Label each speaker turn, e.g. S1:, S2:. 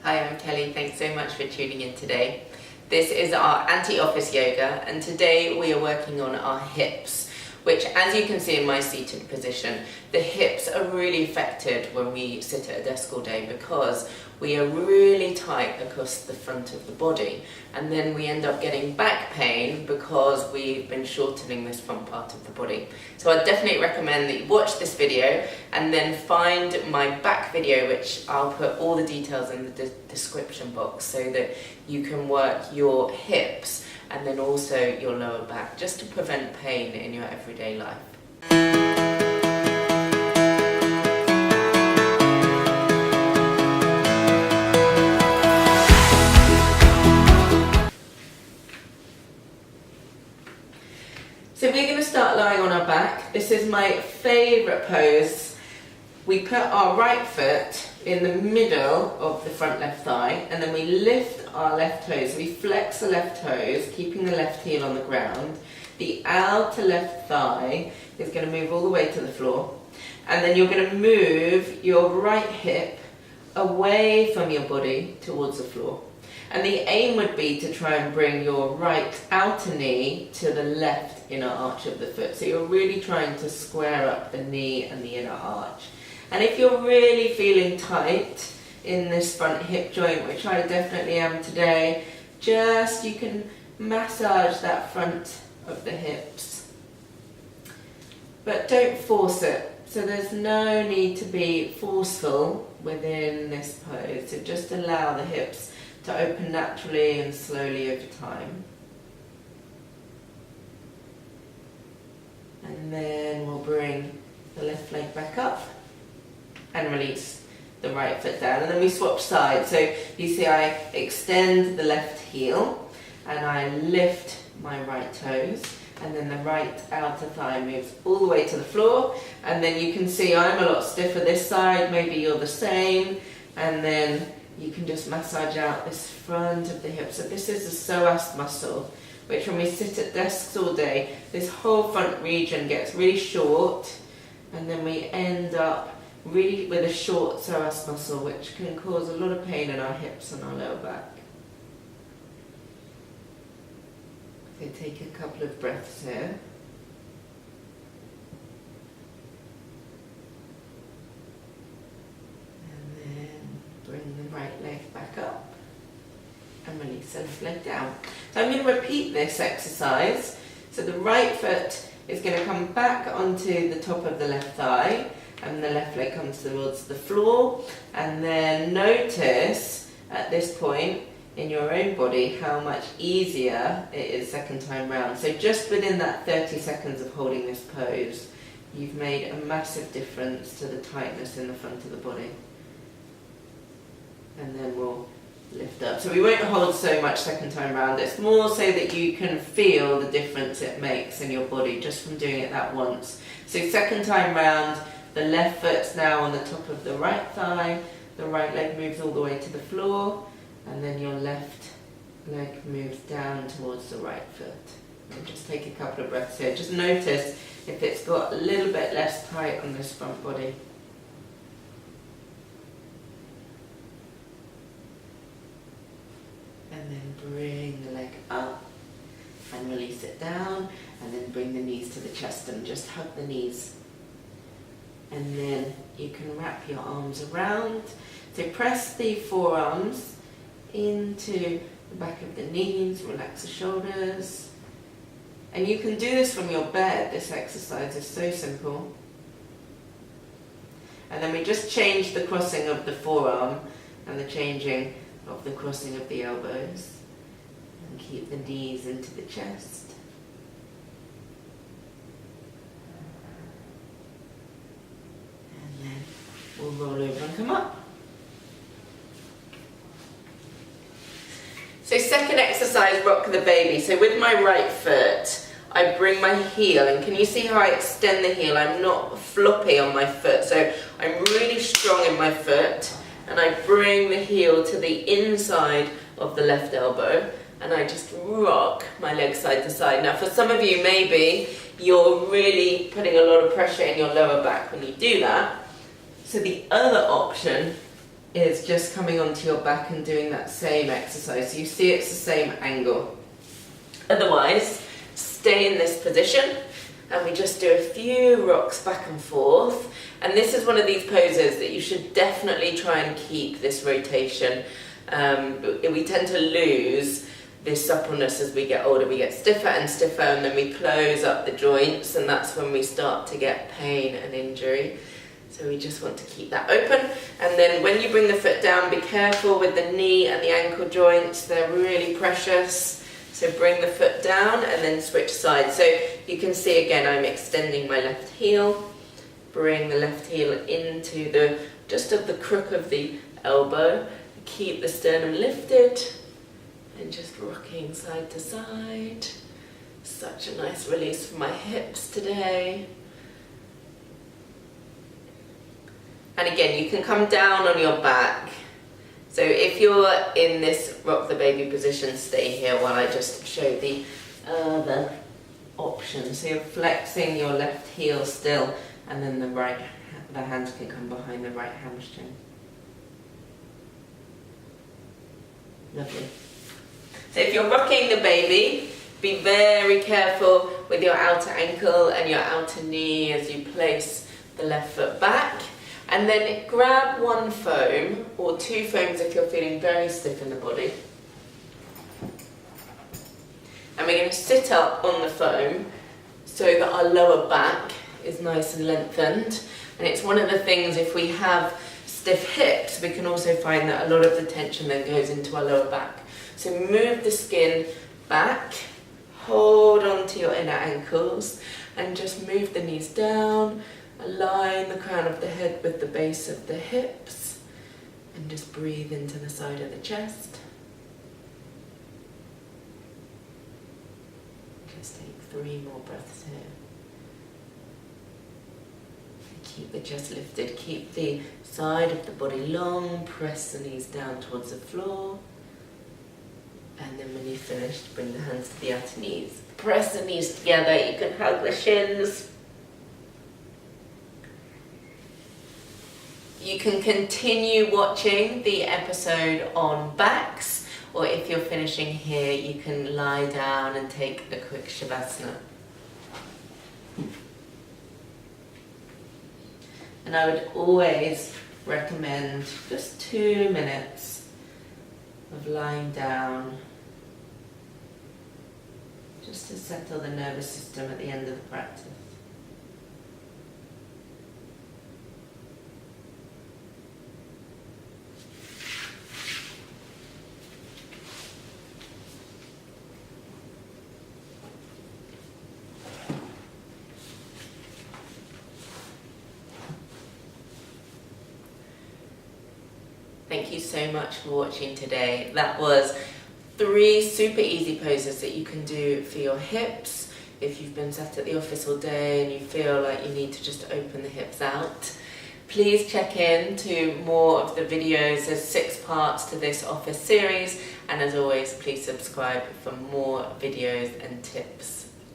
S1: Hi, I'm Kelly. Thanks so much for tuning in today. This is our anti-office yoga, and today we are working on our hips, which, as you can see in my seated position, the hips are really affected when we sit at a desk all day because we are really tight across the front of the body, and then we end up getting back pain because we've been shortening this front part of the body. So I definitely recommend that you watch this video and then find my back video, which I'll put all the details in the description box so that you can work your hips and then also your lower back, just to prevent pain in your everyday life. So we're going to start lying on our back. This is my favourite pose. We put our right foot in the middle of the front left thigh, and then we lift our left toes. We flex the left toes, keeping the left heel on the ground. The outer left thigh is going to move all the way to the floor, and then you're going to move your right hip away from your body towards the floor. And the aim would be to try and bring your right outer knee to the left inner arch of the foot. So you're really trying to square up the knee and the inner arch. And if you're really feeling tight in this front hip joint, which I definitely am today, you can massage that front of the hips. But don't force it. So there's no need to be forceful within this pose. So just allow the hips to open naturally and slowly over time. And then we'll bring the left leg back up and release the right foot down. And then we swap sides. So you see I extend the left heel and I lift my right toes, and then the right outer thigh moves all the way to the floor. And then you can see I'm a lot stiffer this side, maybe you're the same, and then you can just massage out this front of the hip. So this is the psoas muscle, which when we sit at desks all day, this whole front region gets really short, and then we end up really with a short psoas muscle, which can cause a lot of pain in our hips and our lower back. So take a couple of breaths here. Bring the right leg back up and release the left leg down. So I'm going to repeat this exercise. So the right foot is going to come back onto the top of the left thigh, and the left leg comes towards the floor. And then notice at this point in your own body how much easier it is second time round. So just within that 30 seconds of holding this pose, you've made a massive difference to the tightness in the front of the body. And then we'll lift up. So we won't hold so much second time round. It's more so that you can feel the difference it makes in your body just from doing it that once. So second time round, the left foot's now on the top of the right thigh, the right leg moves all the way to the floor, and then your left leg moves down towards the right foot. And just take a couple of breaths here. Just notice if it's got a little bit less tight on this front body. And then bring the leg up and release it down, and then bring the knees to the chest and just hug the knees. And then you can wrap your arms around. So press the forearms into the back of the knees, relax the shoulders. And you can do this from your bed. This exercise is so simple. And then we just change the crossing of the forearm and the changing of the crossing of the elbows, and keep the knees into the chest. And then we'll roll over and come up. So second exercise, rock the baby. So with my right foot, I bring my heel, and can you see how I extend the heel? I'm not floppy on my foot, so I'm really strong in my foot. And I bring the heel to the inside of the left elbow, and I just rock my leg side to side. Now for some of you, maybe you're really putting a lot of pressure in your lower back when you do that. So the other option is just coming onto your back and doing that same exercise. So you see it's the same angle. Otherwise, stay in this position and we just do a few rocks back and forth. And this is one of these poses that you should definitely try and keep this rotation. We tend to lose this suppleness as we get older. We get stiffer and stiffer, and then we close up the joints, and that's when we start to get pain and injury. So we just want to keep that open. And then when you bring the foot down, be careful with the knee and the ankle joints. They're really precious. So bring the foot down and then switch sides. So you can see again, I'm extending my left heel. Bring the left heel into just of the crook of the elbow. Keep the sternum lifted and just rocking side to side. Such a nice release for my hips today. And again, you can come down on your back. So if you're in this rock the baby position, stay here while I just show the other option. So you're flexing your left heel still, and then the hands can come behind the right hamstring. Lovely. So if you're rocking the baby, be very careful with your outer ankle and your outer knee as you place the left foot back. And then grab one foam or two foams if you're feeling very stiff in the body. And we're going to sit up on the foam so that our lower back is nice and lengthened. And it's one of the things, if we have stiff hips, we can also find that a lot of the tension then goes into our lower back. So move the skin back, hold on to your inner ankles, and just move the knees down. Align the crown of the head with the base of the hips, and just breathe into the side of the chest. Just take 3 more breaths here. Keep the chest lifted, keep the side of the body long, press the knees down towards the floor. And then when you've finished, bring the hands to the outer knees. Press the knees together, you can hug the shins. You can continue watching the episode on backs, or if you're finishing here, you can lie down and take a quick Shavasana. And I would always recommend just 2 minutes of lying down, just to settle the nervous system at the end of the practice. Thank you so much for watching today. That was 3 super easy poses that you can do for your hips. If you've been sat at the office all day and you feel like you need to just open the hips out, please check in to more of the videos. There's 6 parts to this office series, and as always, please subscribe for more videos and tips.